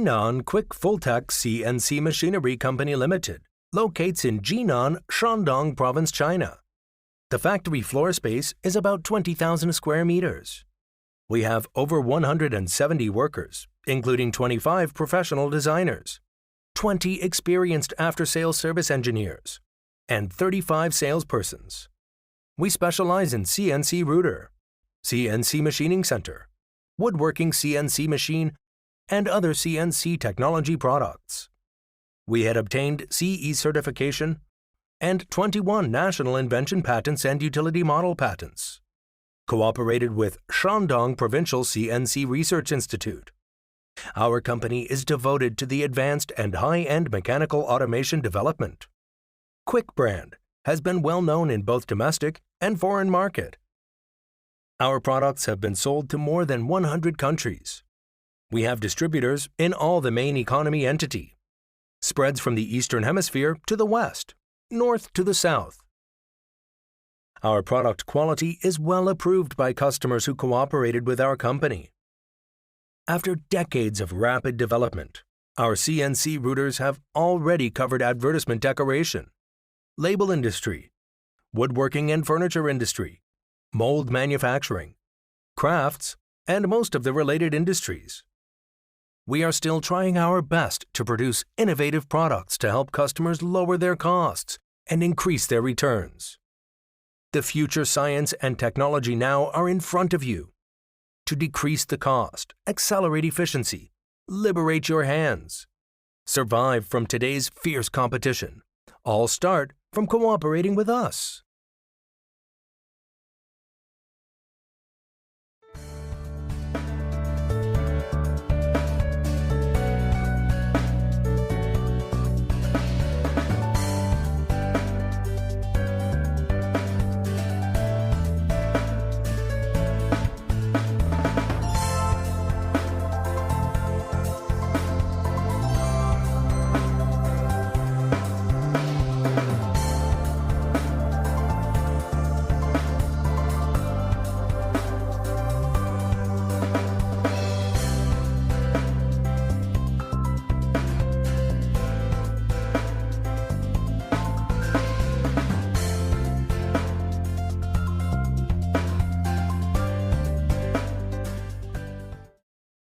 Jinan Quick Full-Tech CNC Machinery Company Limited locates in Jinan, Shandong Province, China. The factory floor space is about 20,000 square meters. We have over 170 workers, including 25 professional designers, 20 experienced after-sales service engineers, and 35 salespersons. We specialize in CNC router, CNC machining center, woodworking CNC machine, and other CNC technology products. We had obtained CE certification and 21 national invention patents and utility model patents. Cooperated with Shandong Provincial CNC Research Institute. Our company is devoted to the advanced and high-end mechanical automation development. Quick brand has been well known in both domestic and foreign market. Our products have been sold to more than 100 countries. We have distributors in all the main economy entity. Spreads from the Eastern Hemisphere to the West, North to the South. Our product quality is well approved by customers who cooperated with our company. After decades of rapid development, our CNC routers have already covered advertisement decoration, label industry, woodworking and furniture industry, mold manufacturing, crafts, and most of the related industries. We are still trying our best to produce innovative products to help customers lower their costs and increase their returns. The future science and technology now are in front of you. To decrease the cost, accelerate efficiency, liberate your hands. Survive from today's fierce competition. All start from cooperating with us.